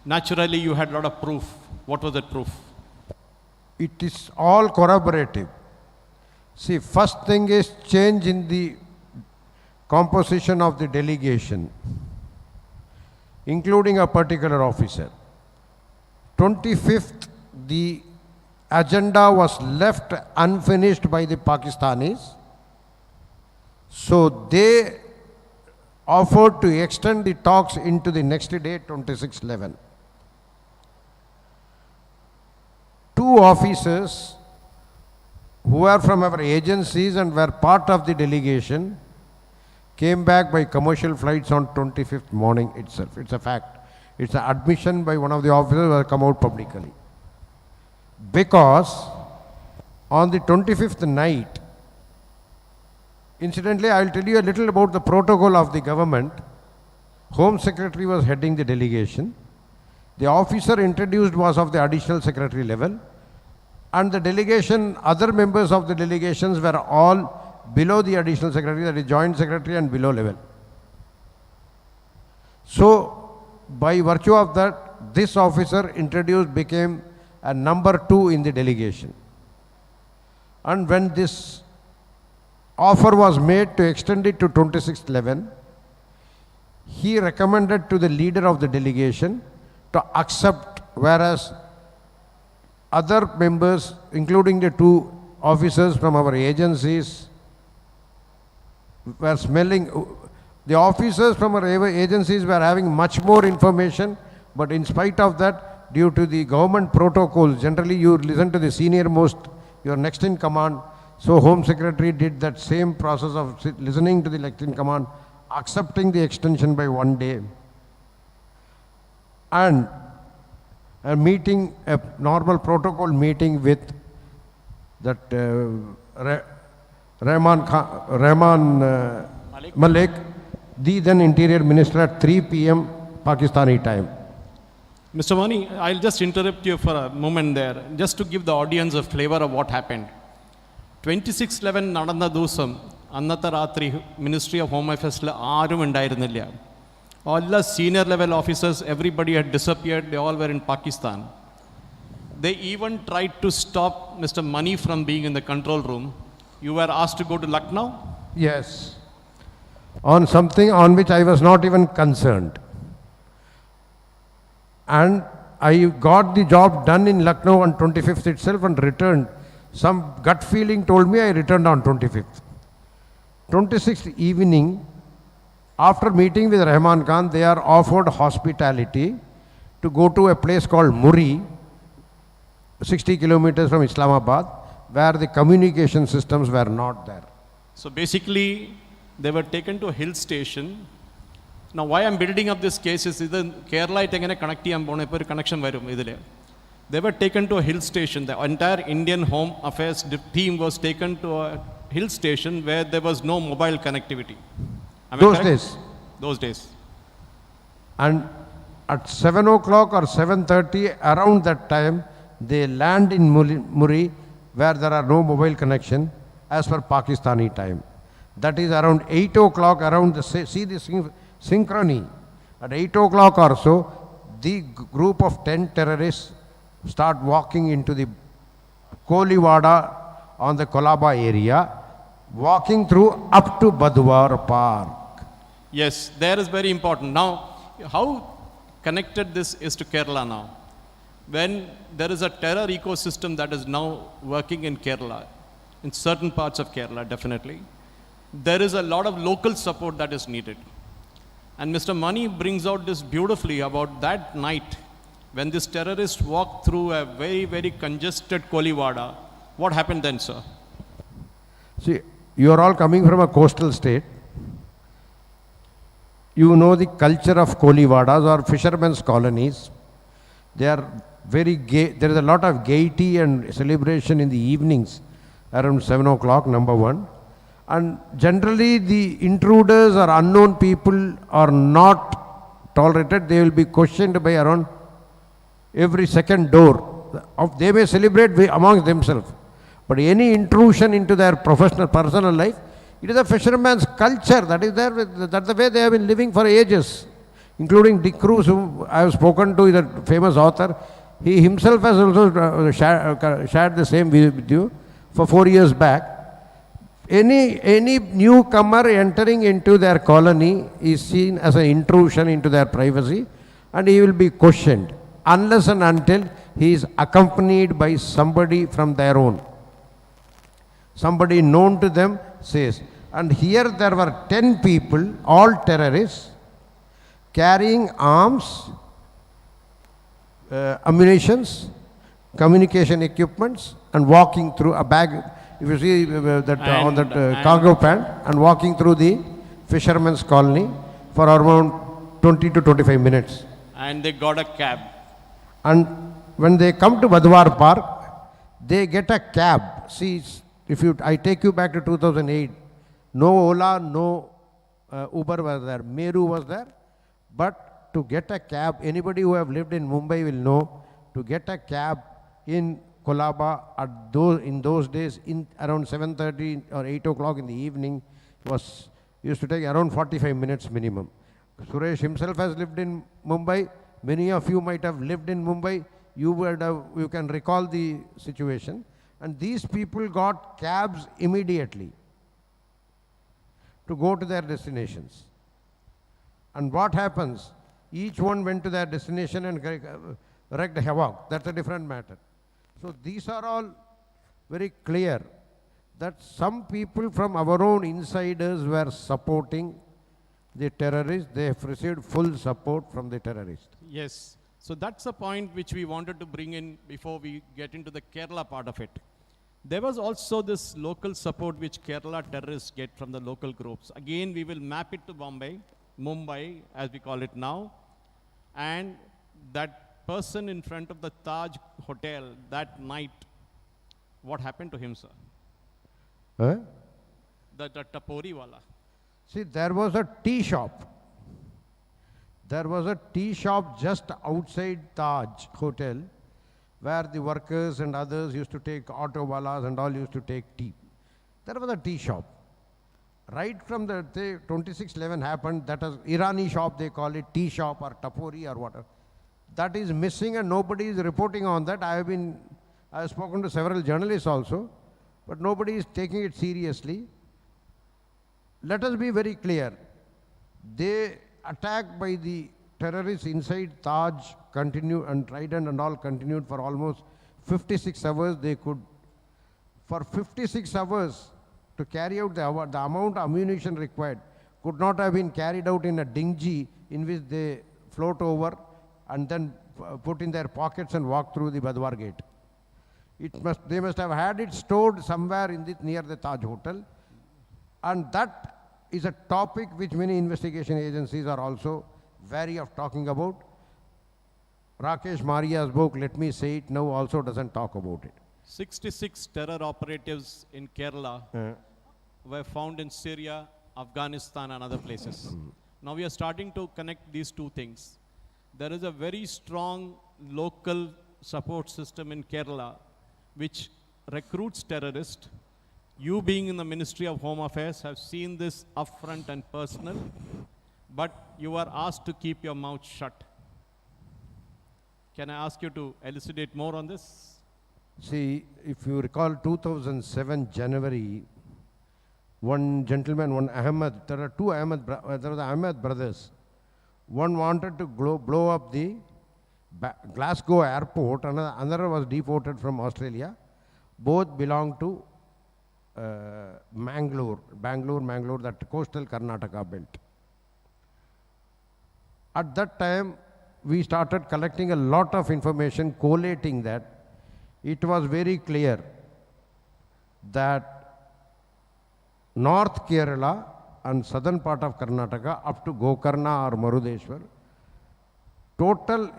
Naturally, you had a lot of proof. What was that proof? It is all corroborative. See, first thing is change in the composition of the delegation, including a particular officer. 25th, the agenda was left unfinished by the Pakistanis. So they offered to extend the talks into the next day, 26/11. Two officers who were from our agencies and were part of the delegation came back by commercial flights on 25th morning itself. It's a fact. It's an admission by one of the officers who has come out publicly. Because on the 25th night, incidentally, I will tell you a little about the protocol of the government. Home Secretary was heading the delegation. The officer introduced was of the additional secretary level, and the delegation, other members of the delegations were all below the additional secretary, that is joint secretary and below level. So, by virtue of that, this officer introduced became a number 2 in the delegation. And when this offer was made to extend it to 26/11, he recommended to the leader of the delegation to accept, whereas other members, including the 2 officers from our agencies, were smelling. The officers from our agencies were having much more information, but in spite of that, due to the government protocols, generally you listen to the senior most, your next in command. So Home Secretary did that same process of listening to the next in command, accepting the extension by 1 day, and a meeting, a normal protocol meeting with that Rahman Malik, the then Interior Minister, at 3 p.m. Pakistani time. Mr. Mani, I'll just interrupt you for a moment there, just to give the audience a flavor of what happened. 26/11 നടന്ന ദിവസം അന്നത്തെ രാത്രി ministry of home അഫയേഴ്സിൽ ആരും ഉണ്ടായിരുന്നില്ല. All the senior level officers, everybody had disappeared, they all were in Pakistan. They even tried to stop Mr. Mani from being in the control room. You were asked to go to Lucknow? Yes, on something on which I was not even concerned. And I got the job done in Lucknow on 25th itself and returned. Some gut feeling told me I returned on 25th. 26th evening, after meeting with Rahman Khan, they are offered hospitality to go to a place called Muri, 60 kilometers from Islamabad, where the communication systems were not there. So basically, they were taken to a hill station. Now, why I'm building up this case is this Kerala connect connection. They were taken to a hill station. The entire Indian Home Affairs team was taken to a hill station where there was no mobile connectivity. Those days. Those days. And at 7 o'clock or 7:30, around that time, they land in Muri, where there are no mobile connection as per Pakistani time. That is around 8 o'clock, around the, see the synchrony. At 8 o'clock or so, the group of 10 terrorists start walking into the Koliwada on the Kolaba area, walking through up to Badwar Park. Yes, there is very important. Now, how connected this is to Kerala now? When there is a terror ecosystem that is now working in Kerala, in certain parts of Kerala, definitely, there is a lot of local support that is needed. And Mr. Mani brings out this beautifully about that night when this terrorist walked through a very, very congested Koliwada. What happened then, sir? See, you are all coming from a coastal state. You know the culture of Koliwadas or fishermen's colonies. They are very gay. There is a lot of gaiety and celebration in the evenings around 7 o'clock, number 1. And generally the intruders or unknown people are not tolerated. They will be questioned by around every second door. They may celebrate amongst themselves, but any intrusion into their personal life, it is a fisherman's culture. That is there. That's the way they have been living for ages. including Dick Cruz, whom I have spoken to, the famous author. He himself has also shared the same view with you for 4 years back. Any newcomer entering into their colony is seen as an intrusion into their privacy, and he will be questioned unless and until he is accompanied by somebody from their own. Somebody known to them says. And here there were 10 people, all terrorists, carrying arms, ammunitions, communication equipments, and walking through a bag. If you see on that cargo pant, and walking through the fisherman's colony for around 20 to 25 minutes. And they got a cab. And when they come to Badwar Park, they get a cab. See, I take you back to 2008, no Ola, no Uber was there, Meru was there, but to get a cab, anybody who have lived in Mumbai will know, to get a cab in Kolaba in those days, in around 7:30 or 8 o'clock in the evening, used to take around 45 minutes minimum. Suresh himself has lived in Mumbai. Many of you might have lived in Mumbai. You can recall the situation. And these people got cabs immediately to go to their destinations. And what happens? Each one went to their destination and wreaked havoc. That's a different matter. So these are all very clear that some people from our own insiders were supporting the terrorists. They have received full support from the terrorists. Yes. So that's a point which we wanted to bring in before we get into the Kerala part of it. There was also this local support which Kerala terrorists get from the local groups. Again, we will map it to Mumbai, as we call it now. And that person in front of the Taj Hotel that night, what happened to him, sir? Huh? The Tapori wala. See, there was a tea shop. There was a tea shop just outside Taj Hotel where the workers and others used to take, auto walas and all used to take tea. There was a tea shop. Right from the day 26/11 happened, that is Irani shop, they call it tea shop or Tapori or whatever. That is missing and nobody is reporting on that. I have spoken to several journalists also, but nobody is taking it seriously. Let us be very clear. They attack by the terrorists inside Taj continued, and Trident and all continued for almost 56 hours. For 56 hours to carry out the amount of ammunition required could not have been carried out in a dinghy in which they float over and then put in their pockets and walk through the Badwar gate. They must have had it stored somewhere near the Taj Hotel, and that is a topic which many investigation agencies are also wary of talking about. Rakesh Maria's book, Let Me Say It Now, also doesn't talk about it. 66 terror operatives in Kerala were found in Syria, Afghanistan and other places. Now we are starting to connect these two things. There is a very strong local support system in Kerala which recruits terrorists. You being in the Ministry of Home Affairs have seen this upfront and personal, but you are asked to keep your mouth shut. Can I ask you to elucidate more on this? See, if you recall 2007 January, one gentleman, one Ahmed, there were the Ahmed brothers. One wanted to blow up the Glasgow airport, another was deported from Australia. Both belonged to Mangalore, that coastal Karnataka belt. At that time, we started collecting a lot of information, collating that. It was very clear that North Kerala and southern part of Karnataka up to Gokarna or Marudeshwar, total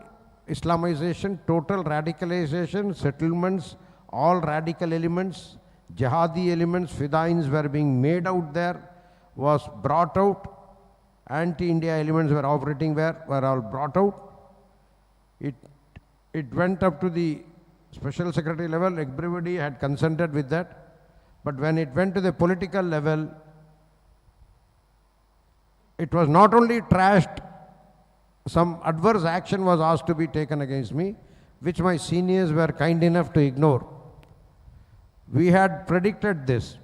Islamization, total radicalization, settlements, all radical elements, jihadi elements, fidains were being made out there, was brought out. Anti-India elements were operating were all brought out. It went up to the Special Secretary level. Everybody had consented with that. But when it went to the political level, it was not only trashed some adverse action was asked to be taken against me, which my seniors were kind enough to ignore. We had predicted this.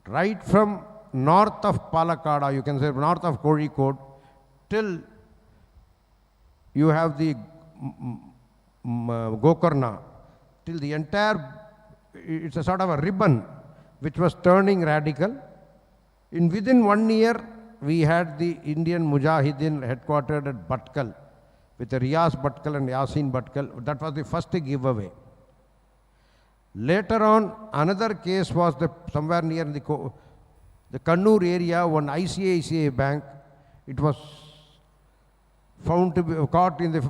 Right from north of Palakkad, you can say north of Kozhikode, till you have the Gokarna, till the entire, it's a sort of a ribbon which was turning radical. Within 1 year, we had the Indian Mujahideen headquartered at Bhatkal with Riyas Bhatkal and Yasin Bhatkal. That was the first giveaway. Later on, another case was somewhere near the Kannur area, one ICICI bank. It was found to be caught in the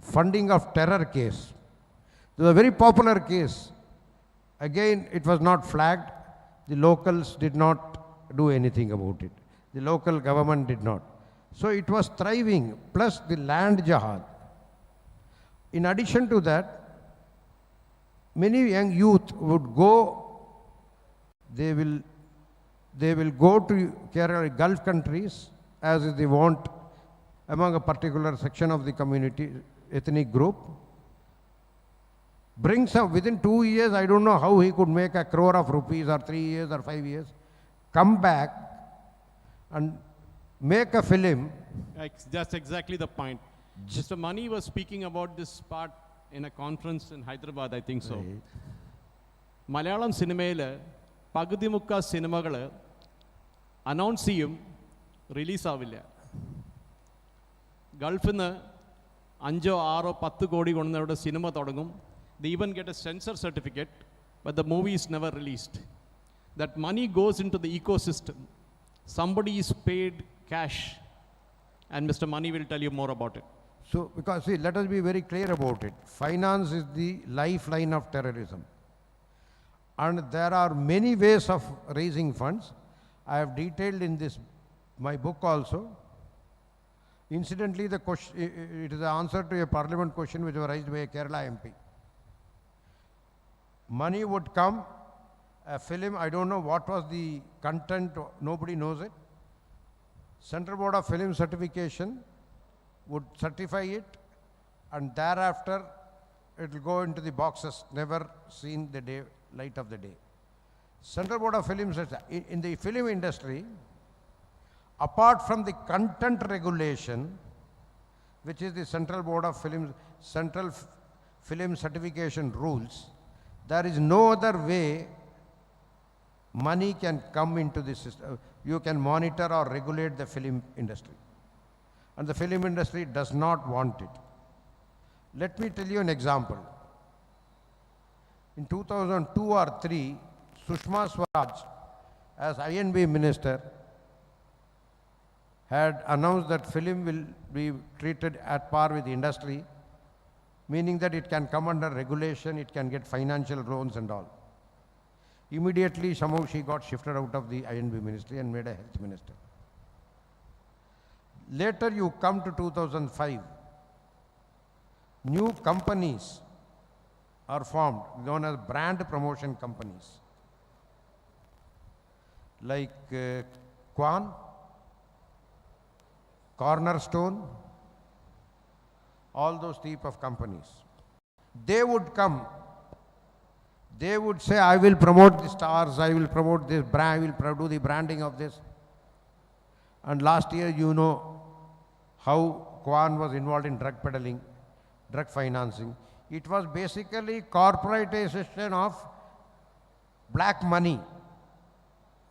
funding of terror case. It was a very popular case. Again, it was not flagged. The locals did not do anything about it. The local government did not. So it was thriving, plus the land jihad. In addition to that, many young youth would go, they will go to Kerala, Gulf countries, as they want, among a particular section of the community, ethnic group. Brings up within 2 years, I don't know how he could make 1 crore of rupees, or 3 years or 5 years, come back and make a film. That's exactly the point. Mr. Mani was speaking about this part in a conference in Hyderabad, I think so. Right. Malayalam സിനിമയിൽ പകുതി മുക്കാ സിനിമകൾ announce ചെയ്യും, റിലീസാവില്ല. ഗൾഫിൽ നിന്ന് 5, 6, 10 കോടി കൊണ്ടുവന്നവരുടെ cinema തുടങ്ങും. They even get a censor certificate, but the movie is never released. That money goes into the ecosystem. Somebody is paid cash, and Mr. Mani will tell you more about it. So, because see, let us be very clear about it. Finance is the lifeline of terrorism. And there are many ways of raising funds. I have detailed in my book also. Incidentally, the question, it is the answer to a parliament question which was raised by a Kerala MP. Money would come, a film, I don't know what was the content, nobody knows it. Central Board of Film Certification would certify it, and thereafter it will go into the boxes, never seen the light of the day. Central Board of Film Certification, in the film industry, apart from the content regulation, which is the Central Board of Film Certification rules, there is no other way money can come into the system. You can monitor or regulate the film industry. And the film industry does not want it. Let me tell you an example. In 2002 or 3, Sushma Swaraj, as INB minister, had announced that film will be treated at par with the industry, meaning that it can come under regulation, it can get financial loans and all. Immediately, somehow she got shifted out of the INB ministry and made a health minister. Later you come to 2005, new companies are formed, known as brand promotion companies, like Kwan, Cornerstone, all those type of companies. They would come, they would say, I will promote the stars, I will promote this brand, I will do the branding of this. And last year, you know how Kwan was involved in drug peddling, drug financing. It was basically corporatization of black money,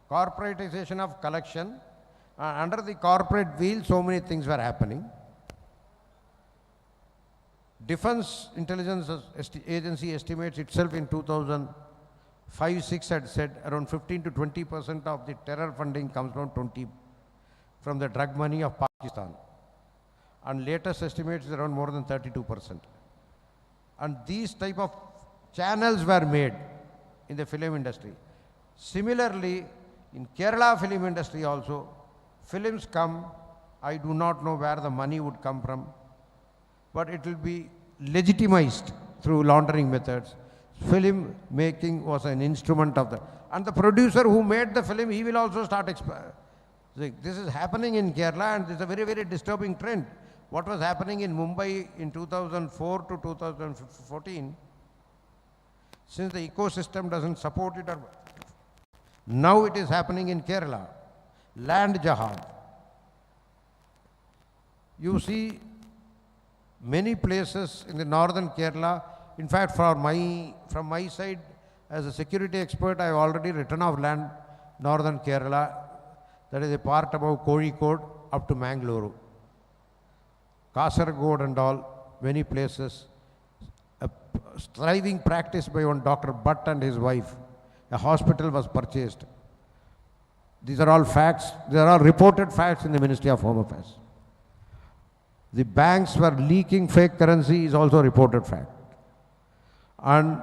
corporatization of collection. Under the corporate wheel, so many things were happening. Defense Intelligence Agency estimates itself in 2005-6 had said around 15 to 20% of the terror funding comes from the drug money of Pakistan. And latest estimates is around more than 32%. And these type of channels were made in the film industry. Similarly, in Kerala film industry also, films come, I do not know where the money would come from, but it will be legitimized through laundering methods. Film making was an instrument of that. And the producer who made the film, he will also start This is happening in Kerala, and it's a very, very disturbing trend. What was happening in Mumbai in 2004 to 2014, since the ecosystem doesn't support it, now it is happening in Kerala. Land jihad. You see many places in the northern Kerala. In fact, from my side, as a security expert, I have already written of land northern Kerala. That is a part about Kozhikode up to Mangaluru. Kasaragod and all, many places. A thriving practice by one Dr. Bhatt and his wife. A hospital was purchased. These are all facts. There are reported facts in the Ministry of Home Affairs. The banks were leaking fake currency is also a reported fact. And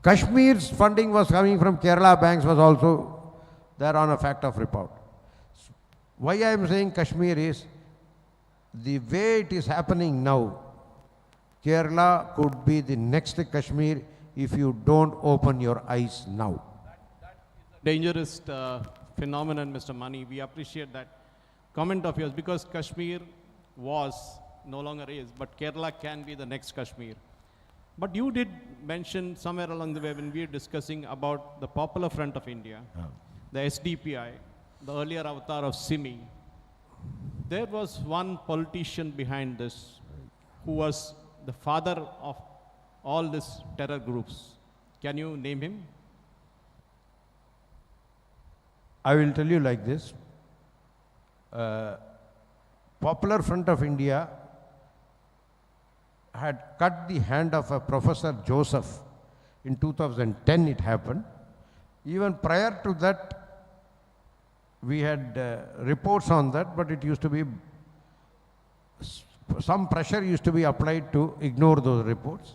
Kashmir's funding was coming from Kerala banks was also there on a fact of report. Why I am saying Kashmir is, the way it is happening now, Kerala could be the next Kashmir if you don't open your eyes now. Dangerous phenomenon, Mr. Mani. We appreciate that comment of yours, because Kashmir was, no longer is, but Kerala can be the next Kashmir. But you did mention somewhere along the way when we were discussing about the Popular Front of India, the SDPI, the earlier avatar of Simi. There was one politician behind this who was the father of all these terror groups. Can you name him? I will tell you like this. Popular Front of India had cut the hand of a Professor Joseph. In 2010 it happened. Even prior to that, we had reports on that, but it used to be, some pressure used to be applied to ignore those reports.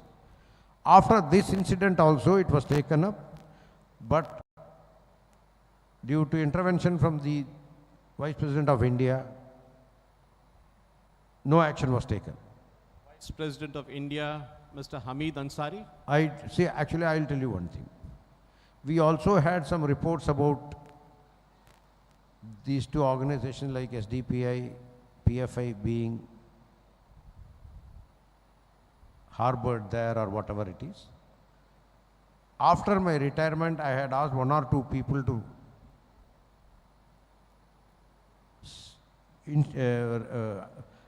After this incident also, it was taken up, but due to intervention from the Vice President of India, no action was taken. Vice President of India, Mr. Hamid Ansari. Actually, I will tell you one thing. We also had some reports about these two organizations like SDPI, PFI being harbored there or whatever it is. After my retirement, I had asked one or two people to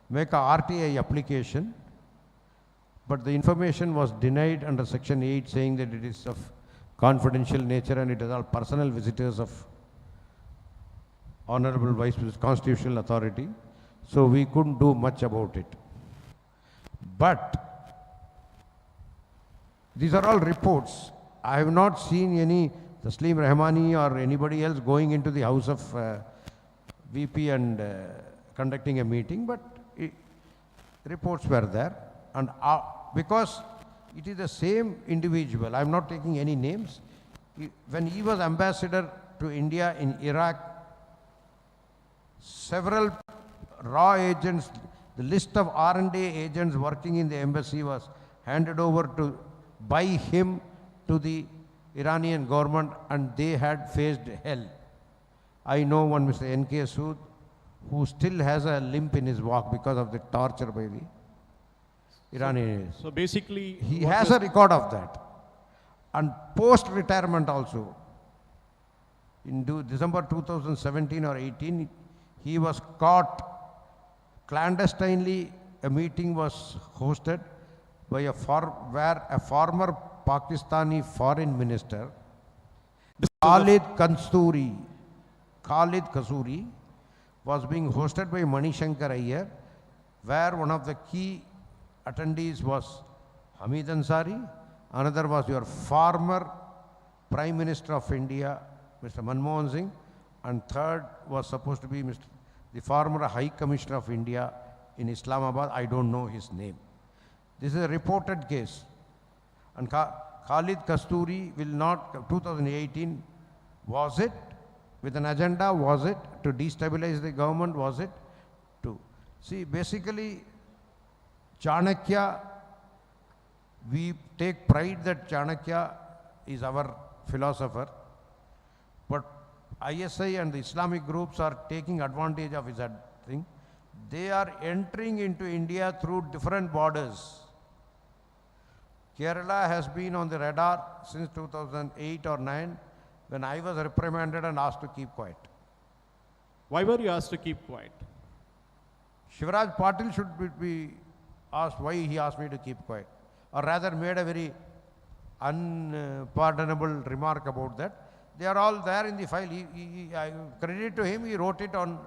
make a RTI application, but the information was denied under Section 8, saying that it is of confidential nature and it is all personal visitors of Honorable Vice President, Constitutional Authority. So we couldn't do much about it. But these are all reports. I have not seen any Taslim Rahmani or anybody else going into the house of VP and conducting a meeting, but reports were there. And because it is the same individual, I am not taking any names. When he was ambassador to India in Iraq, several raw agents, the list of R&D agents working in the embassy was handed over to by him to the Iranian government, and they had faced hell. I know one Mr. N.K. Sood, who still has a limp in his walk because of the torture by the Iranians. So basically, he has a record of that. And post-retirement also, in December 2017 or 18, he was caught clandestinely. A meeting was hosted by where a former Pakistani foreign minister, Khalid Kasuri, was being hosted by Manishankar Iyer, where one of the key attendees was Hamid Ansari, another was your former Prime Minister of India, Mr. Manmohan Singh, and third was supposed to be the former High Commissioner of India in Islamabad. I don't know his name. This is a reported case. And Khalid Kasturi will not, 2018, was it with an agenda? Was it to destabilize the government? Was it to, see, basically, Chanakya, we take pride that Chanakya is our philosopher, but ISI and the Islamic groups are taking advantage of his thing. They are entering into India through different borders. Kerala has been on the radar since 2008 or 9 when I was reprimanded and asked to keep quiet. Why were you asked to keep quiet? Shivraj Patil should be asked why he asked me to keep quiet, or rather made a very unpardonable remark about that. They are all there in the file. I credit to him, he wrote it on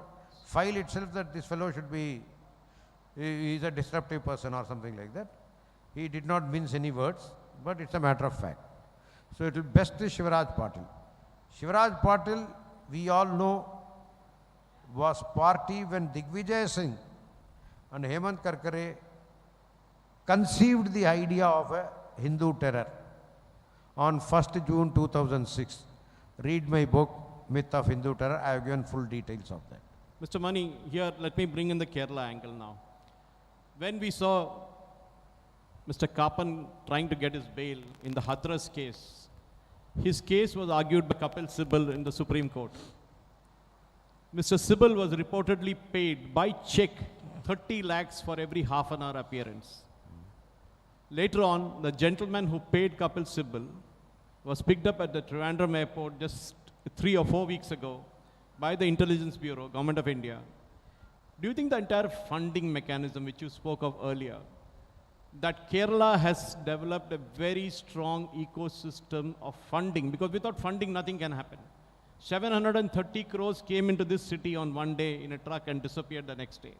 file itself that this fellow should be, he is a disruptive person or something like that. He did not mince any words, but it's a matter of fact. So it will best is Shivraj Patil. Shivraj Patil, we all know, was party when Digvijay Singh and Hemant Karkare conceived the idea of a Hindu terror on 1st June 2006. Read my book, Myth of Hindu Terror. I have given full details of that. Mr. Mani, here let me bring in the Kerala angle now. When we saw Mr. Kapan trying to get his bail in the Hathras case, his case was argued by Kapil Sibal in the Supreme Court. Mr. Sibal was reportedly paid by check 30 lakhs for every half an hour appearance. Later on, the gentleman who paid Kapil Sibal was picked up at the Trivandrum airport just 3 or 4 weeks ago by the Intelligence Bureau, Government of India. Do you think the entire funding mechanism which you spoke of earlier, that Kerala has developed a very strong ecosystem of funding, because without funding nothing can happen. 730 crores came into this city on one day in a truck and disappeared the next day.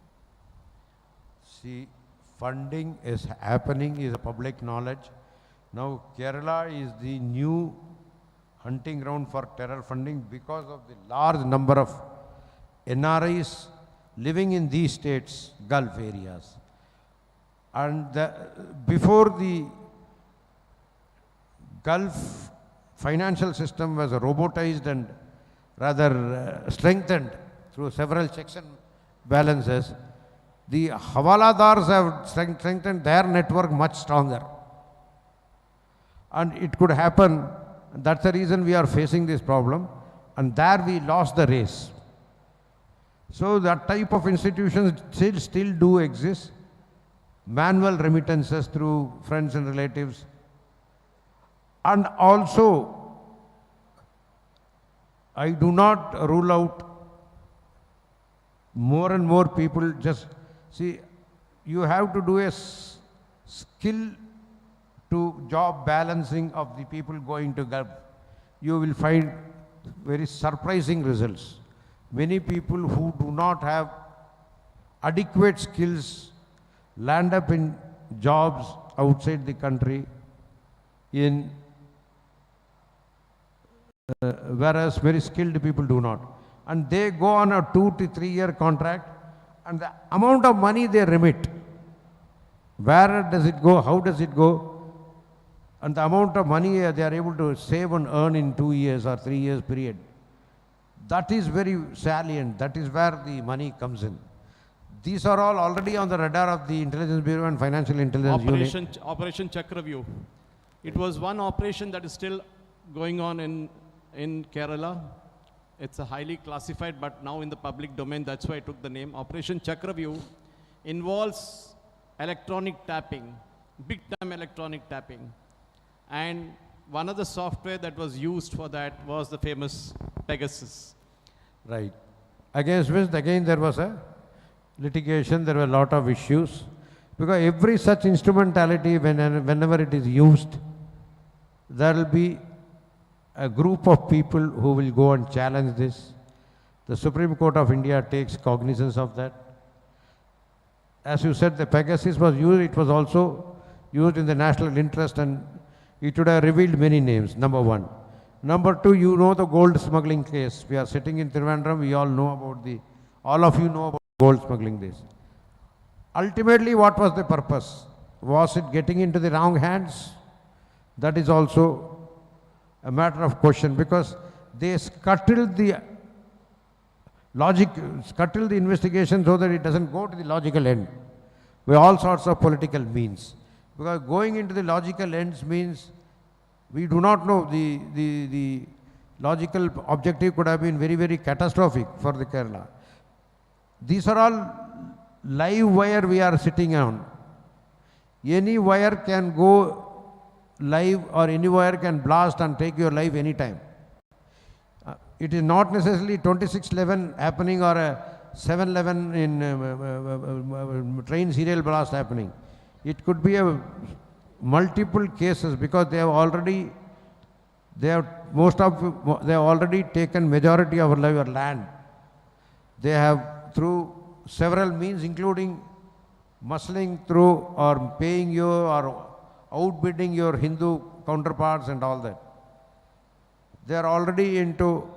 See, funding is happening, is a public knowledge. Now Kerala is the new hunting ground for terror funding because of the large number of NRIs living in these states, Gulf areas. And before the Gulf financial system was robotized and rather strengthened through several checks and balances, the Havaladars have strengthened their network much stronger. And it could happen, that's the reason we are facing this problem, and there we lost the race. So that type of institutions still do exist. Manual remittances through friends and relatives. And also, I do not rule out more and more people just, see, you have to do a skill to job balancing of the people going to Gulf. You will find very surprising results. Many people who do not have adequate skills land up in jobs outside the country whereas very skilled people do not. And they go on a 2 to 3 year contract, and the amount of money they remit, where does it go, how does it go, and the amount of money they are able to save and earn in 2 years or 3 years period, that is very salient. That is where the money comes in. These are all already on the radar of the Intelligence Bureau and Financial Intelligence Unit. Operation Chakravyu. It was one operation that is still going on in Kerala. It's a highly classified, but now in the public domain, that's why I took the name. Operation Chakravyu involves electronic tapping, big time electronic tapping. And one of the software that was used for that was the famous Pegasus. Right. Against which, again, there was a litigation, there were a lot of issues. Because every such instrumentality, whenever it is used, there will be a group of people who will go and challenge this. The Supreme Court of India takes cognizance of that. As you said, the Pegasus was used, it was also used in the national interest, and it would have revealed many names, number one. Number two, you know the gold smuggling case. We are sitting in Trivandrum, we all know about all of you know about gold smuggling case. Ultimately, what was the purpose? Was it getting into the wrong hands? That is also a matter of question, because they scuttled the investigation so that it doesn't go to the logical end with all sorts of political means. Because going into the logical ends means we do not know the logical objective could have been very, very catastrophic for the Kerala. These are all live wire we are sitting on. Any wire can go live or any wire can blast and take your life anytime. It is not necessarily 2611 happening or a 711 in train serial blast happening. It could be a multiple cases because they have already taken majority of our land. They have through several means, including muscling through or paying you or outbidding your Hindu counterparts and all that. They are already into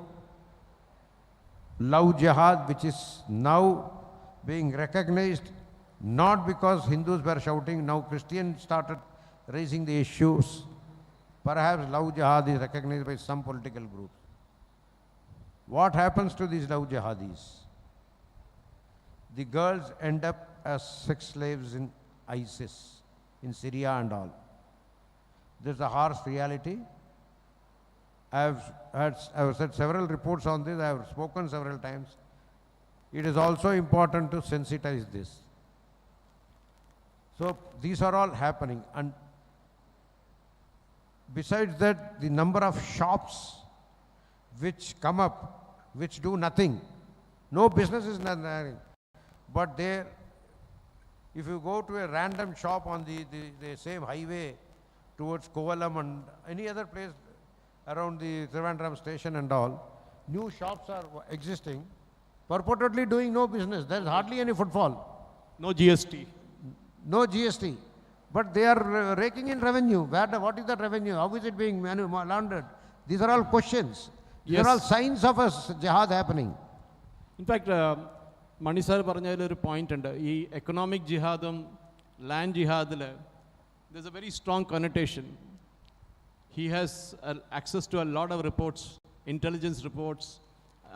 love jihad, which is now being recognized not because Hindus were shouting, now Christians started raising the issues. Perhaps love jihad is recognized by some political groups. What happens to these love jihadis? The girls end up as sex slaves in ISIS, in Syria and all. This is a harsh reality. I have said several reports on this, I have spoken several times. It is also important to sensitize this. So these are all happening, and besides that, the number of shops which come up, which do nothing, no business is nothing, but there, if you go to a random shop on the same highway towards Kovalam and any other place around the Trivandrum station and all, new shops are existing, purportedly doing no business. There is hardly any footfall. No GST. No GST. But they are raking in revenue. What is that revenue? How is it being laundered? These are all questions. These Yes. are all signs of a jihad happening. In fact, Mani sir പറഞ്ഞതിൽ ഒരു point ഉണ്ട്. ഈ economic ജിഹാദും land ജിഹാദിൽ there's a very strong connotation. He has access to a lot of reports, intelligence reports,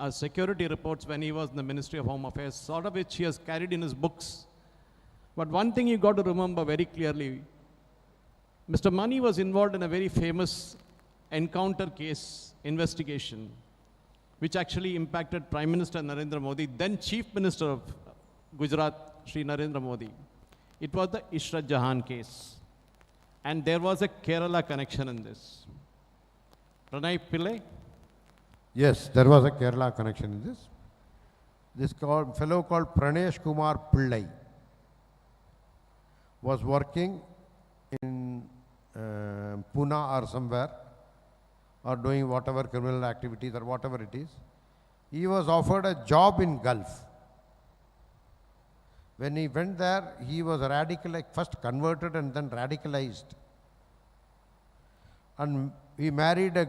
security reports when he was in the Ministry of Home Affairs, sort of which he has carried in his books. But one thing you got to remember very clearly, Mr. Mani was involved in a very famous encounter case investigation, which actually impacted Prime Minister Narendra Modi, then Chief Minister of Gujarat, Sri Narendra Modi. It was the Ishrat Jahan case. And there was a Kerala connection in this. Pranay Pillai? Yes, there was a Kerala connection in this. This fellow called Pranesh Kumar Pillai was working in Pune or somewhere, or doing whatever criminal activities or whatever it is. He was offered a job in Gulf. When he went there, he was first converted and then radicalized. And he married a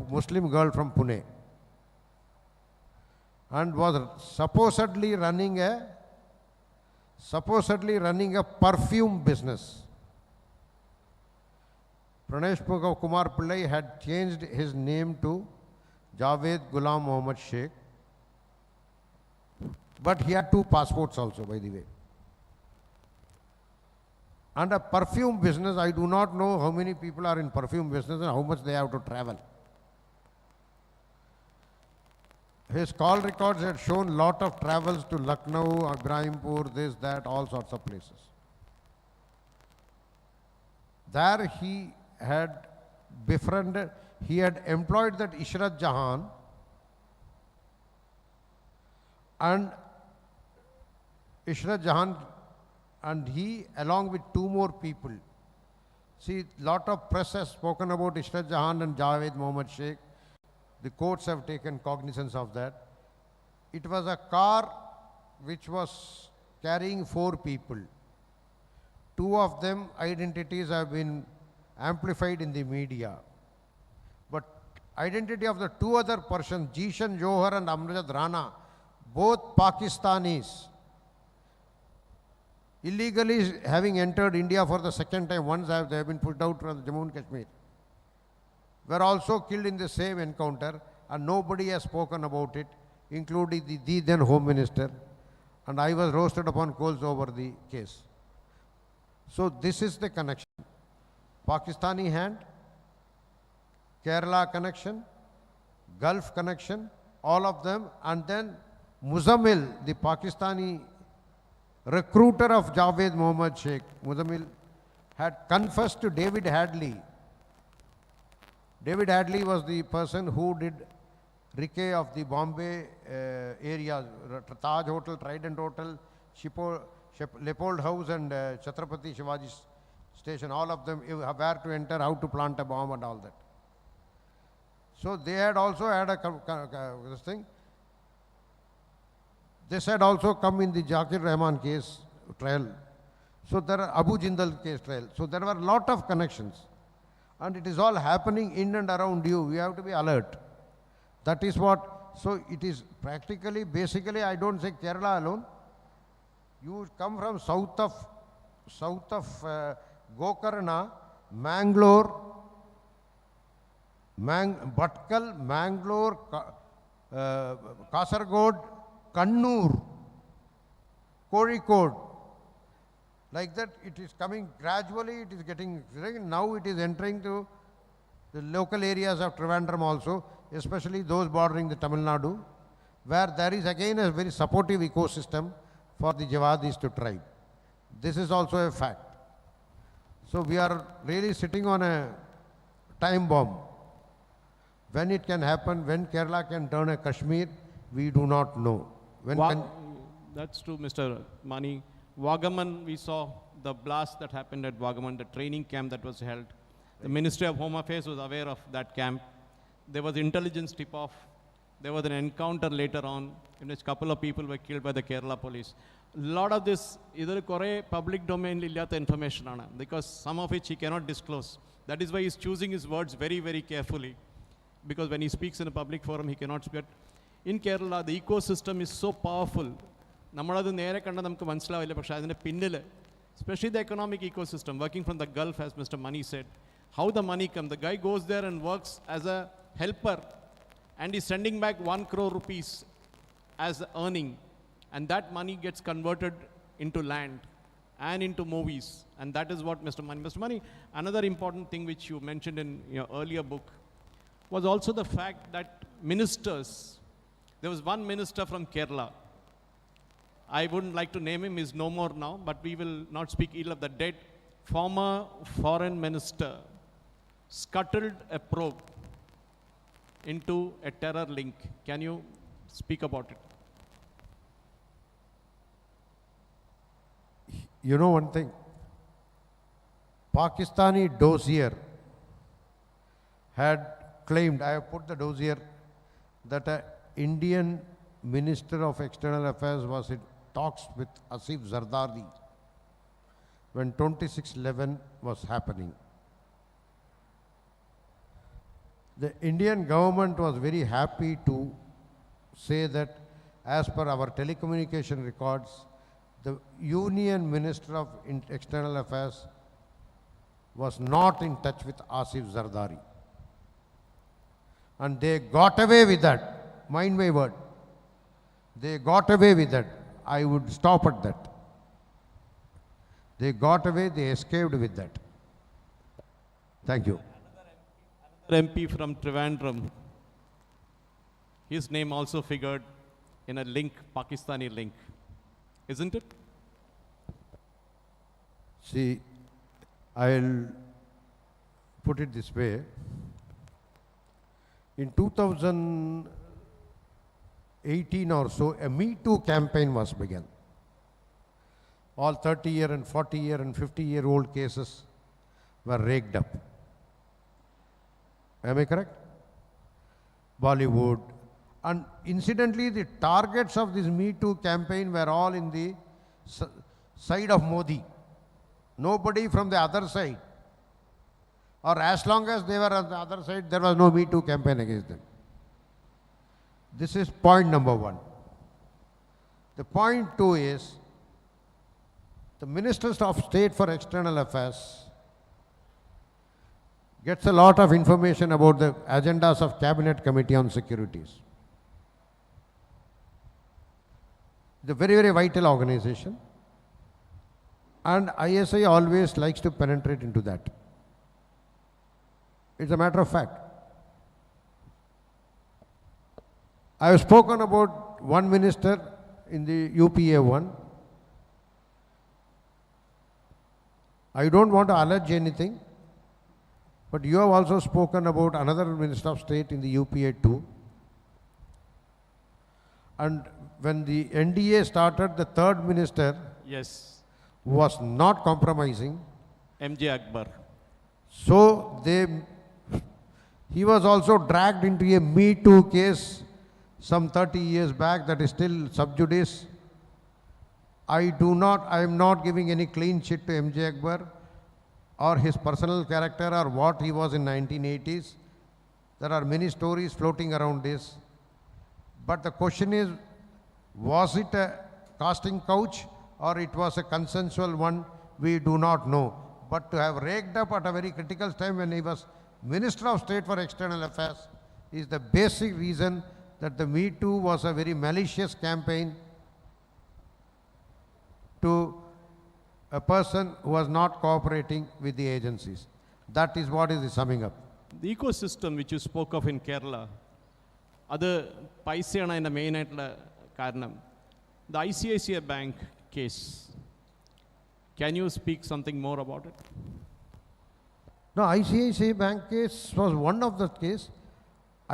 Muslim girl from Pune. And was supposedly running a perfume business. Pranesh Kumar Pillai had changed his name to Javed Ghulam Mohammad Sheikh. But he had 2 passports also, by the way. And a perfume business, I do not know how many people are in perfume business and how much they have to travel. His call records had shown lot of travels to Lucknow, Ibrahimpur, this, that, all sorts of places. There he had befriended, he had employed that Ishrat Jahan, and Ishrat Jahan, and he along with 2 more people. See, lot of press has spoken about Ishrat Jahan and Javed Mohammad Sheikh. The courts have taken cognizance of that. It was a car which was carrying 4 people. 2 of them identities have been amplified in the media. But identity of the 2 other persons, Jishan Johar and Amjad Rana, both Pakistanis, illegally having entered India for the second time, once they have been put out from Jammu and Kashmir, were also killed in the same encounter, and nobody has spoken about it, including the then Home Minister, and I was roasted upon coals over the case. So this is the connection. Pakistani hand, Kerala connection, Gulf connection, all of them, and then Muzammil, the Pakistani recruiter of Javed Mohammad Sheikh, Muzammil had confessed to David Hadley. David Hadley was the person who did recce of the Bombay area, Taj Hotel, Trident Hotel, Leopold House and Chhatrapati Shivaji Station, all of them, where to enter, how to plant a bomb and all that. So they had also had this thing. This had also come in the Zakir Rahman case trial. So there are Abu Jindal case trial. So there were a lot of connections. And it is all happening in and around you. We have to be alert. That is what, so it is practically, basically, I don't say Kerala alone. You come from south of Gokarna, Mangalore, Bhatkal, Mangalore, Kasargod, Kannur, Kozhikode. Like that, it is coming gradually, it is getting, now it is entering to the local areas of Trivandrum also, especially those bordering the Tamil Nadu, where there is again a very supportive ecosystem for the jihadis to thrive. This is also a fact. So we are really sitting on a time bomb. When it can happen, when Kerala can turn a Kashmir, we do not know. That's true, Mr. Mani. Wagaman, we saw the blast that happened at Wagaman, the training camp that was held. The Ministry of Home Affairs was aware of that camp. There was intelligence tip-off. There was an encounter later on in which a couple of people were killed by the Kerala police. A lot of this, either public domain information, because some of which he cannot disclose. That is why he's choosing his words very, very carefully. Because when he speaks in a public forum, he cannot speak. In Kerala, the ecosystem is so powerful. Especially the economic ecosystem, working from the Gulf, as Mr. Mani said. How the money comes. The guy goes there and works as a helper and is sending back 1 crore rupees as earning. And that money gets converted into land and into movies. And that is what Mr. Mani, another important thing which you mentioned in your earlier book was also the fact that ministers, there was one minister from Kerala. I wouldn't like to name him, he's no more now, but we will not speak ill of the dead. Former foreign minister scuttled a probe into a terror link. Can you speak about it? You know one thing, Pakistani dossier had claimed, I have put the dossier, that an Indian Minister of External Affairs was in talks with Asif Zardari when 26/11 was happening. The Indian government was very happy to say that as per our telecommunication records, the Union Minister of External Affairs was not in touch with Asif Zardari. And they got away with that. Mind my word. They got away with that. I would stop at that. They got away, they escaped with that. Thank you. Another MP from Trivandrum, his name also figured in a link, Pakistani link. Isn't it? See, I'll put it this way. In 2018 or so, a Me Too campaign was begun. All 30-year and 40-year and 50-year-old cases were raked up. Am I correct? Bollywood. And incidentally, the targets of this Me Too campaign were all in the side of Modi. Nobody from the other side. Or as long as they were on the other side, there was no Me Too campaign against them. This is point number one. The point two is, the Ministers of State for External Affairs gets a lot of information about the agendas of Cabinet Committee on Securities. It's a very, very vital organization. And ISI always likes to penetrate into that. It's a matter of fact. I have spoken about one minister in the UPA one. I don't want to allege anything, but you have also spoken about another minister of state in the UPA too. And when the NDA started, the third minister Yes, was not compromising. MJ Akbar. So he was also dragged into a Me Too case some 30 years back that is still sub judice. I am not giving any clean sheet to MJ Akbar or his personal character or what he was in 1980s. There are many stories floating around this. But the question is, was it a casting couch or it was a consensual one? We do not know. But to have raked up at a very critical time when he was Minister of State for External Affairs is the basic reason that the Me Too was a very malicious campaign to a person who was not cooperating with the agencies. That is what is the summing up. The ecosystem which you spoke of in Kerala, അത് പൈസയാണ് അതിൻ്റെ മെയിനായിട്ടുള്ള കാരണം. The ICICI Bank case, can you speak something more about it? No, ICICI Bank case was one of the case.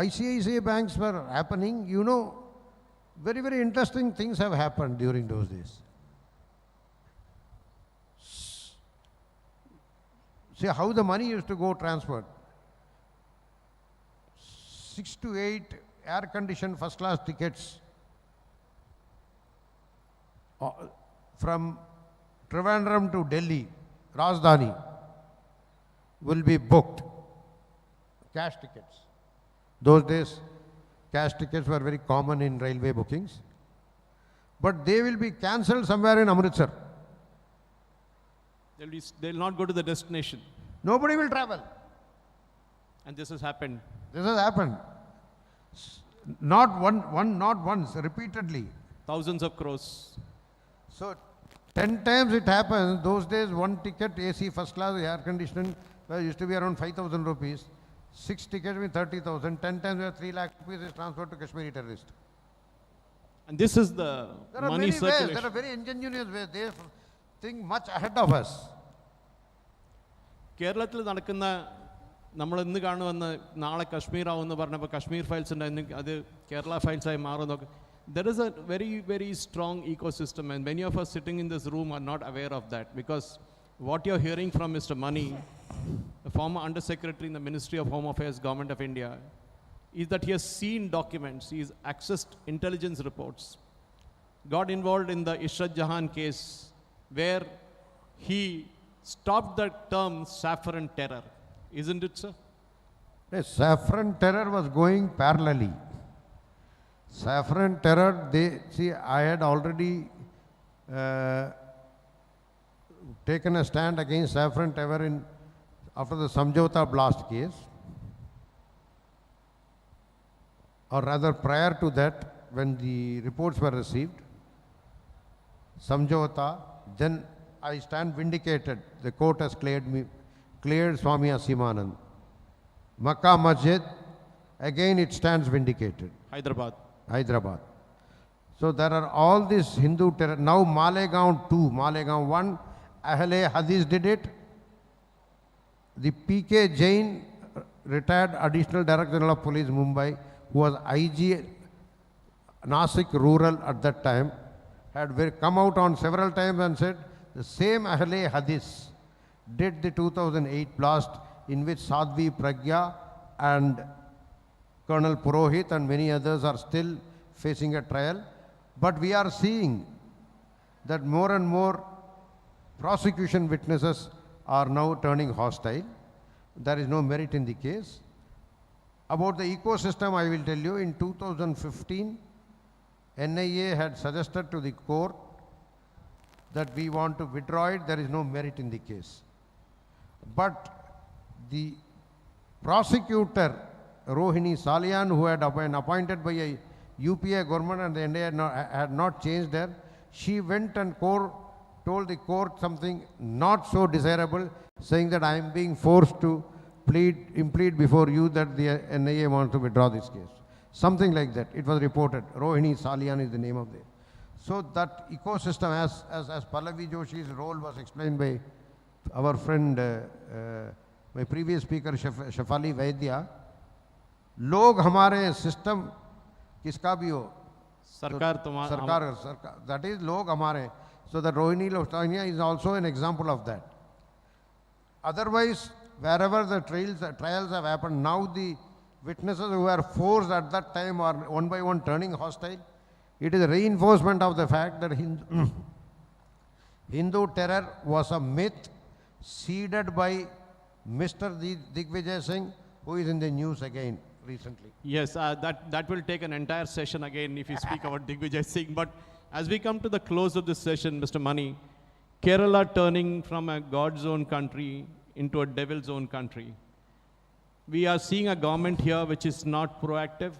ICICI banks were happening. You know, very, very interesting things have happened during those days. See how the money used to go transferred. 6 to 8 air-conditioned first-class tickets from Trivandrum to Delhi, Rajdhani, will be booked. Cash tickets. Those days, cash tickets were very common in railway bookings. But they will be cancelled somewhere in Amritsar. They'll not go to the destination. Nobody will travel. And this has happened. This has happened. Not once, repeatedly. Thousands of crores. So 10 times it happens. Those days, one ticket AC first class air conditioned used to be around 5,000 rupees. 6 tickets mean 30,000. 10 times 3 lakh rupees is transferred to Kashmiri terrorist. And this is the There are money many circulation. ways. There are very ingenious ways. They think much ahead of us. കേരളത്തിൽ നടക്കുന്ന നമ്മൾ ഇന്ന് കാണുമെന്ന് നാളെ കശ്മീർ ആവുമെന്ന് പറഞ്ഞപ്പോൾ Kashmir files ഉണ്ടായിരുന്നു, അത് Kerala ഫയൽസായി മാറുന്നൊക്കെ. There is a very, very strong ecosystem, and many of us sitting in this room are not aware of that, because what you're hearing from Mr. Mani, the former Undersecretary in the Ministry of Home Affairs, Government of India, is that he has seen documents, he has accessed intelligence reports, got involved in the Ishrat Jahan case, where he stopped the term saffron terror. Isn't it, sir? Yes, saffron terror was going parallelly. Saffron terror, I had already taken a stand against saffron terror after the Samjhauta blast case. Or rather, prior to that, when the reports were received, Samjhauta, then I stand vindicated. The court has cleared Swami Asimanand. Makkah Masjid, again it stands vindicated. Hyderabad. So there are all these Hindu terror. Now Malegaon 2, Malegaon 1, Ahle Hadith did it. The PK Jain, retired Additional Director General of Police, Mumbai, who was IG Nasik Rural at that time, had come out on several times and said the same Ahle Hadith did the 2008 blast in which Sadhvi Pragya and Colonel Purohit and many others are still facing a trial. But we are seeing that more and more prosecution witnesses are now turning hostile. There is no merit in the case. About the ecosystem, I will tell you, in 2015, NIA had suggested to the court that we want to withdraw it, there is no merit in the case. But the prosecutor, Rohini Salian, who had been appointed by a UPA government and the NIA had not changed her, she went and told the court something not so desirable, saying that I am being forced to plead before you that the NIA wants to withdraw this case. Something like that. It was reported. Rohini Salian is the name of the. So that ecosystem, as Pallavi Joshi's role was explained by our friend, my previous speaker, Shafali Vaidya, लोग हमारे system किसका भी हो सरकार that is लोग हमारे. So the Rohini Lostania is also an example of that. Otherwise, wherever the trials have happened, now the witnesses who were forced at that time are one by one turning hostile. It is a reinforcement of the fact that Hindu terror was a myth seeded by Mr. Digvijay Singh, who is in the news again recently. Yes, that will take an entire session again if you speak about Digvijay Singh. But as we come to the close of this session, Mr. Mani, Kerala turning from a God's own country into a devil's own country. We are seeing a government here which is not proactive,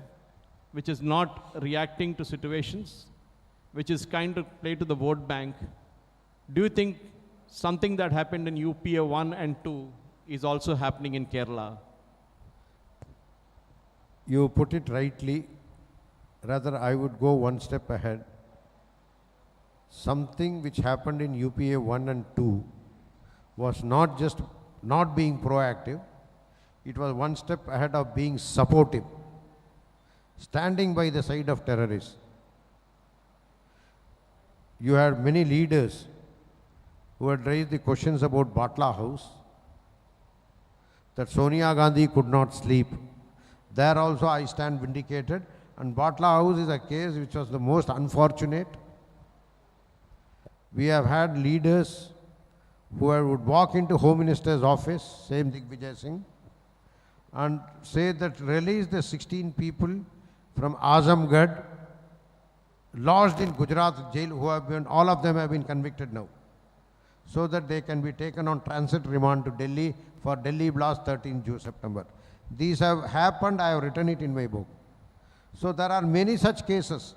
which is not reacting to situations, which is kind of play to the vote bank. Do you think something that happened in UPA 1 and 2 is also happening in Kerala? You put it rightly. Rather, I would go one step ahead. Something which happened in UPA 1 and 2 was not just not being proactive, it was one step ahead of being supportive, standing by the side of terrorists. You had many leaders who had raised the questions about Batla House, that Sonia Gandhi could not sleep. There also I stand vindicated, and Batla House is a case which was the most unfortunate. We have had leaders who would walk into Home Minister's office, same Digvijay Singh, and say that release the 16 people from Azamgarh lodged in Gujarat jail, who have been, all of them have been convicted now, so that they can be taken on transit remand to Delhi for Delhi blast 13 September. These have happened, I have written it in my book. So there are many such cases.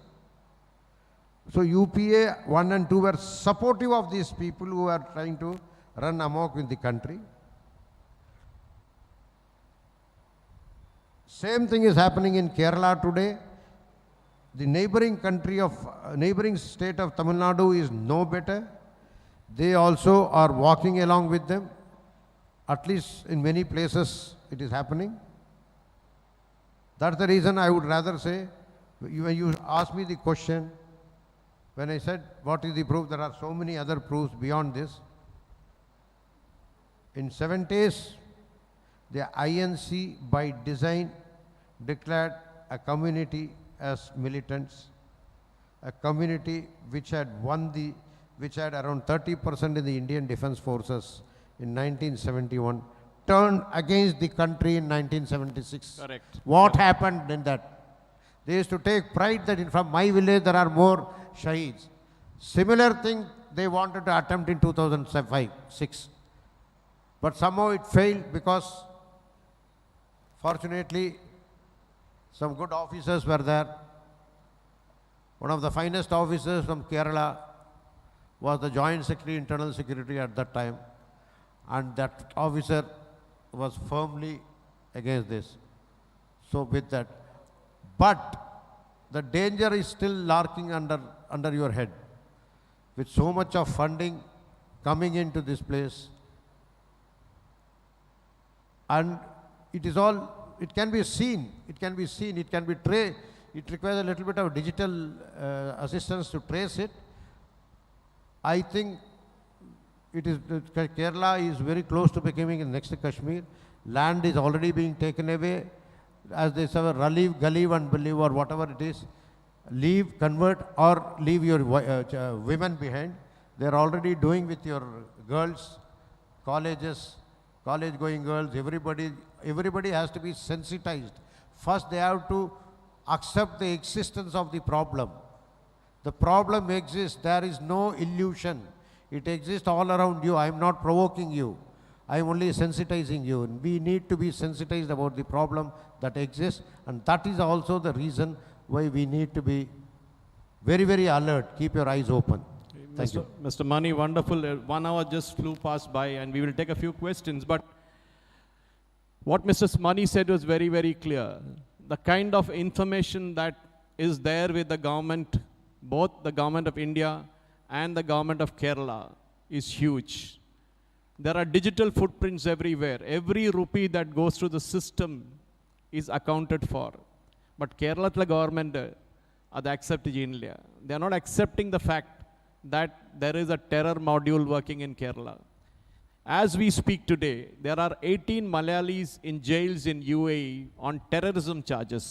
So UPA 1 and 2 were supportive of these people who are trying to run amok in the country. Same thing is happening in Kerala today. The neighboring state of Tamil Nadu is no better. They also are walking along with them. At least in many places it is happening. That's the reason I would rather say, when you ask me the question, when I said what is the proof, there are so many other proofs beyond this. In 7 days, the INC by design declared a community as militants, a community which had which had around 30% in the Indian Defence Forces in 1971, turned against the country in 1976. Correct. What happened in that? They used to take pride that from my village there are more shaheeds. Similar thing they wanted to attempt in 2005-6. But somehow it failed because fortunately some good officers were there. One of the finest officers from Kerala was the Joint Secretary, Internal Security at that time, and that officer was firmly against this. So with that, but the danger is still lurking under your head. With so much of funding coming into this place, and it is all, it can be seen, it can be traced. It requires a little bit of digital assistance to trace it. I think it is, Kerala is very close to becoming the next Kashmir. Land is already being taken away. As they say, Galive and believe, or whatever it is, leave, convert, or leave your women behind. They are already doing with your girls, colleges, college-going girls, everybody has to be sensitized. First, they have to accept the existence of the problem. The problem exists, there is no illusion. It exists all around you. I am not provoking you. I am only sensitizing you. We need to be sensitized about the problem that exists, and that is also the reason why we need to be very, very alert. Keep your eyes open. Thank you. Mr. Mani, wonderful. 1 hour just flew past by, and we will take a few questions. But what Mr. Mani said was very, very clear. the kind of information that is there with the government, both the government of India and the government of Kerala, is huge. There are digital footprints everywhere. Every rupee that goes through the system is accounted for. But Kerala government അത് accept ചെയ്യുന്നില്ല. They are not accepting the fact that there is a terror module working in Kerala. As we speak today, there are 18 Malayalis in jails in UAE on terrorism charges.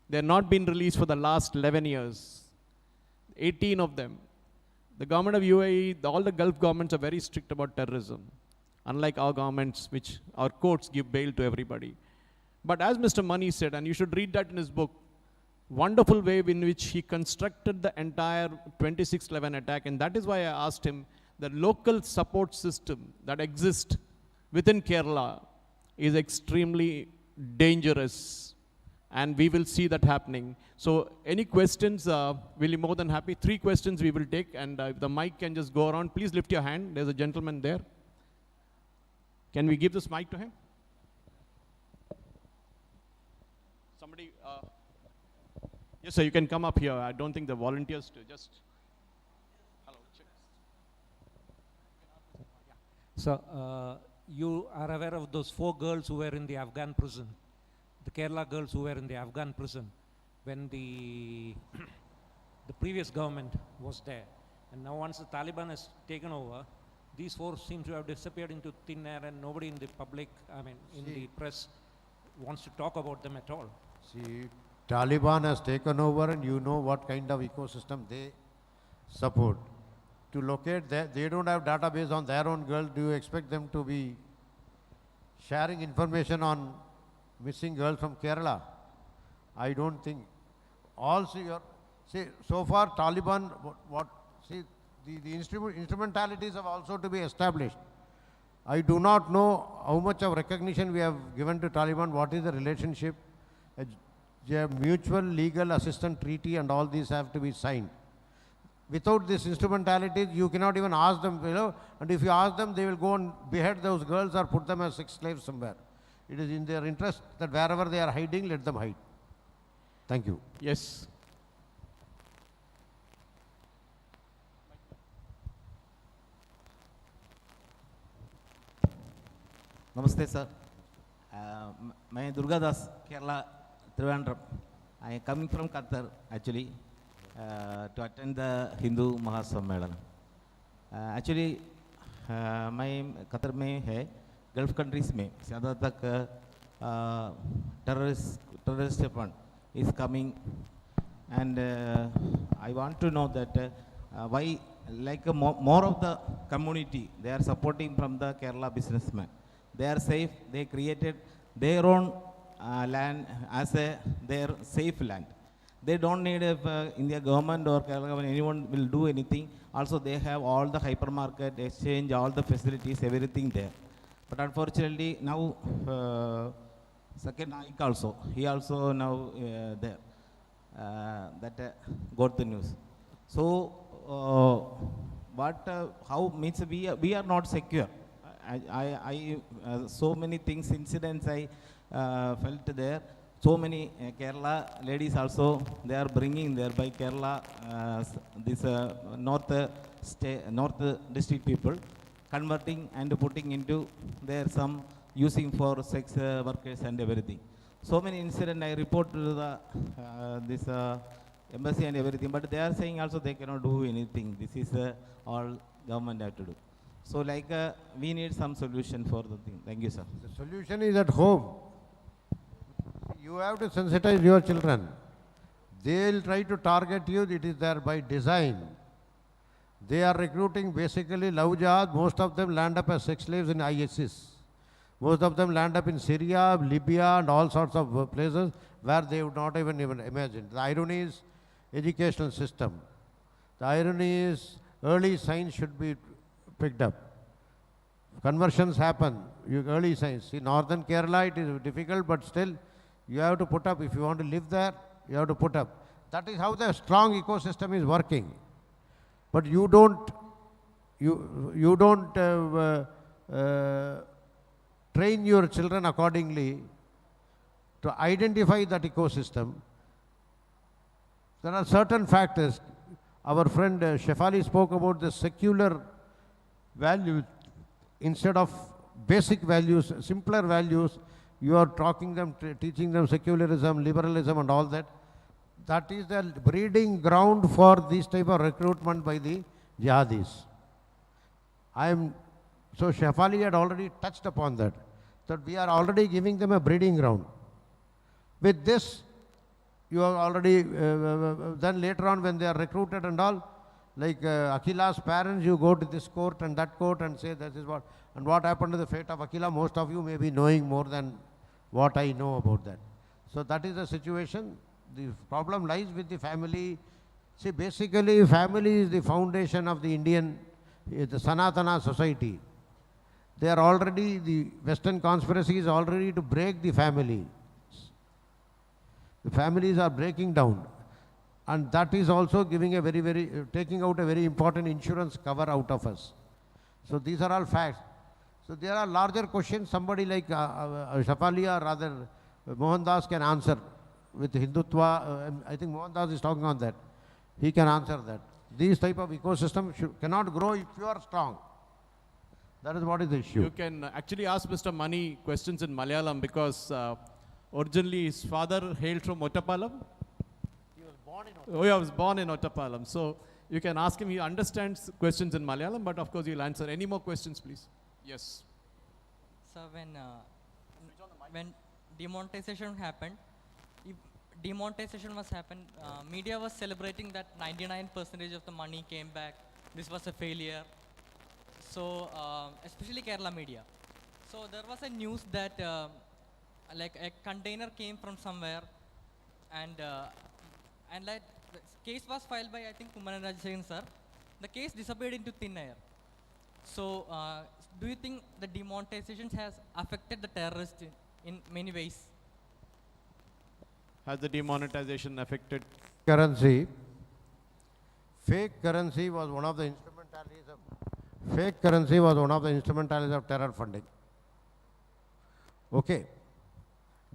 They have not been released for the last 11 years. 18 of them. The government of UAE, all the Gulf governments are very strict about terrorism, unlike our governments, which our courts give bail to everybody. But as Mr. Mani said, and you should read that in his book, wonderful way in which he constructed the entire 26/11 attack, and that is why I asked him, the local support system that exists within Kerala is extremely dangerous, and we will see that happening. So any questions, we'll be more than happy. 3 questions we will take, and if the mic can just go around, please lift your hand. There's a gentleman there. Can we give this mic to him? Somebody, yes sir, you can come up here. I don't think the volunteers to just, hello. So, you are aware of those 4 girls who were in the Afghan prison, the Kerala girls who were in the Afghan prison when the the previous government was there. And now once the Taliban has taken over, these 4 seem to have disappeared into thin air, and nobody in the public, I mean, in the press wants to talk about them at all. See, Taliban has taken over, and you know what kind of ecosystem they support. To locate that, they don't have database on their own girls. Do you expect them to be sharing information on missing girls from Kerala? I don't think. See, so far Taliban, the instrumentalities have also to be established. I do not know how much of recognition we have given to Taliban, what is the relationship, a mutual legal assistance treaty, and all these have to be signed. Without this instrumentalities, you cannot even ask them, and if you ask them, they will go and behead those girls or put them as sex slaves somewhere. It is in their interest that wherever they are hiding, let them hide. Thank you. Yes. Namaste, sir. My Durga Das, Kerala, Trivandrum. I am coming from Qatar, actually, to attend the Hindu Mahasammelanam. Actually, मैं Qatar में है, gulf countries में ज़्यादा तक terrorist fund is coming, and I want to know that why, like more of the community, they are supporting from the Kerala businessmen. They are safe. They created their own land as their safe land. They don't need if India government or Kerala government, anyone will do anything. Also, they have all the hypermarket, exchange, all the facilities, everything there. But unfortunately, now second Naik also, he also now there. That got the news. So, how means we are not secure. I so many things, incidents I felt there. So many Kerala ladies also, they are bringing there by Kerala, this north district people, converting and putting into there some using for sex workers and everything. So many incidents I report to the this embassy and everything, but they are saying also they cannot do anything. This is all government have to do. So like we need some solution for the thing. Thank you, sir. The solution is at home. You have to sensitize your children. They will try to target you. It is there by design. They are recruiting basically love jihad. Most of them land up as sex slaves in ISIS. Most of them land up in Syria, Libya, and all sorts of places where they would not even imagine. The irony is educational system. The irony is early signs should be picked up. Conversions happen. Early signs. In northern Kerala, it is difficult, but still, you have to put up. If you want to live there, you have to put up. That is how the strong ecosystem is working. But you don't train your children accordingly. to identify that ecosystem. There are certain factors. Our friend Shefali spoke about the secular values. Instead of basic values, simpler values, you are talking them, teaching them secularism, liberalism and all that. That is the breeding ground for this type of recruitment by the jihadis. So Shefali had already touched upon that, that we are already giving them a breeding ground. With this, you are already, then later on when they are recruited and all, like Akhila's parents, you go to this court and that court and say this is what, and what happened to the fate of Akhila, most of you may be knowing more than what I know about that. So that is the situation. The problem lies with the family. See, basically family is the foundation of the Indian, the Sanatana society. They are already, the Western conspiracy is already to break the family. The families are breaking down. And that is also giving a taking out a very important insurance cover out of us. So these are all facts. So there are larger questions. Somebody like Shefali or rather Mohandas can answer with Hindutva. I think Mohandas is talking on that. He can answer that. These type of ecosystem cannot grow if you are strong. That is what is the issue. You can actually ask Mr. Mani questions in Malayalam because originally his father hailed from Ottapalam. He was born in Ottapalam. So you can ask him, he understands questions in Malayalam, but of course he'll answer. Any more questions, please? Yes. So when demonetization happened, if demonetization was happened, media was celebrating that 99% of the money came back. This was a failure. So especially Kerala media. So there was a news that like a container came from somewhere, and like the case was filed by I think Kumaran Rajasekharan sir. The case disappeared into thin air. So do you think the demonetization has affected the terrorists in many ways? Has the demonetization affected? Currency. Fake currency was one of the instrumentalities of terror funding. Okay.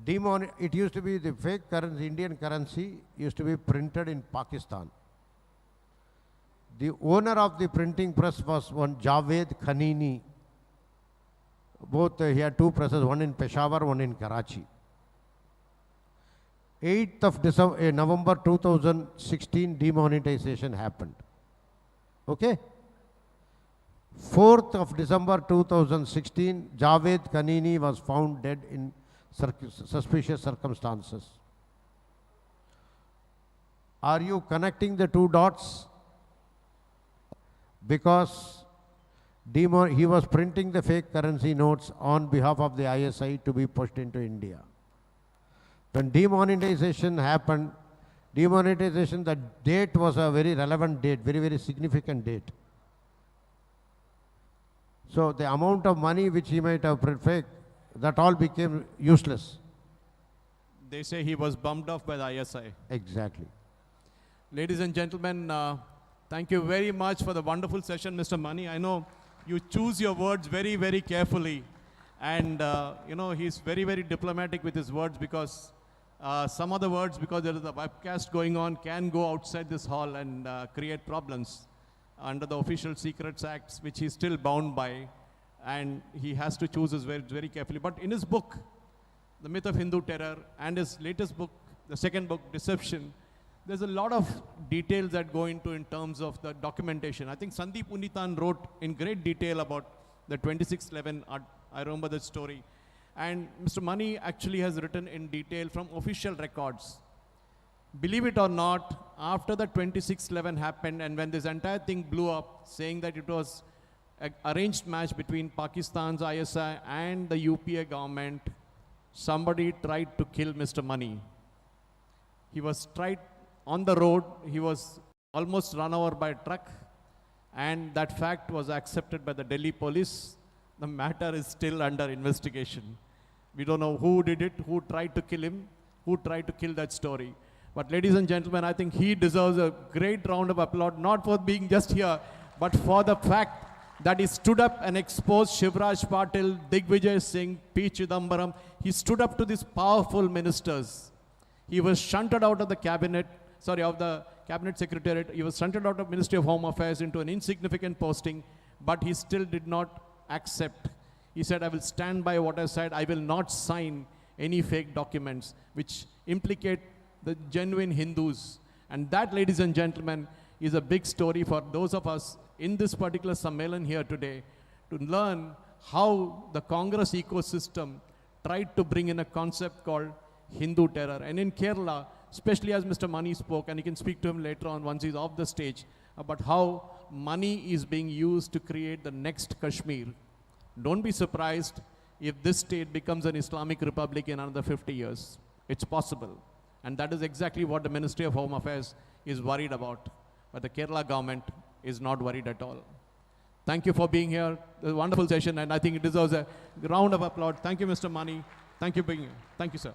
It used to be the fake currency, Indian currency used to be printed in Pakistan. The owner of the printing press was one Javed Khanini. Both, he had two presses, one in Peshawar, one in Karachi. 8th of November 2016, demonetization happened. Okay? 4th of December 2016, Javed Khanini was found dead in suspicious circumstances. Are you connecting the two dots? Because he was printing the fake currency notes on behalf of the ISI to be pushed into India. When demonetization happened, the date was a very relevant date, very significant date. So the amount of money which he might have fake, that all became useless. They say he was bumped off by the ISI. Exactly. Ladies and gentlemen, thank you very much for the wonderful session, Mr. Mani. I know you choose your words very carefully. And, you know, he's very diplomatic with his words because some of the words, because there is a webcast going on, can go outside this hall and create problems under the Official Secrets Acts, which he's still bound by. And he has to choose his words very carefully. But in his book, The Myth of Hindu Terror, and his latest book, the second book, Deception, there's a lot of details that go into in terms of the documentation. I think Sandeep Unithan wrote in great detail about the 2611. I remember that story. And Mr. Mani actually has written in detail from official records. Believe it or not, after the 2611 happened and when this entire thing blew up, saying that it was an arranged match between Pakistan's ISI and the UPA government, somebody tried to kill Mr. Mani. He was tried on the road, he was almost run over by a truck, and that fact was accepted by the Delhi police. The matter is still under investigation. We don't know who did it, who tried to kill him, who tried to kill that story. But ladies and gentlemen, I think he deserves a great round of applause, not for being just here, but for the fact that he stood up and exposed Shivraj Patil, Digvijay Singh, P. Chidambaram. He stood up to these powerful ministers. He was shunted out of the cabinet, of the cabinet secretariat. He was shunted out of Ministry of Home Affairs into an insignificant posting, but he still did not accept. He said, I will stand by what I said. I will not sign any fake documents which implicate the genuine Hindus. And that, ladies and gentlemen, is a big story for those of us in this particular Sammelan here today to learn how the Congress ecosystem tried to bring in a concept called Hindu terror. And in Kerala, especially as Mr. Mani spoke, and you can speak to him later on once he's off the stage, about how money is being used to create the next Kashmir. Don't be surprised if this state becomes an Islamic republic in another 50 years. It's possible. And that is exactly what the Ministry of Home Affairs is worried about. But the Kerala government is not worried at all. Thank you for being here. It was a wonderful session, and I think it deserves a round of applause. Thank you, Mr. Mani. Thank you for being here. Thank you, sir.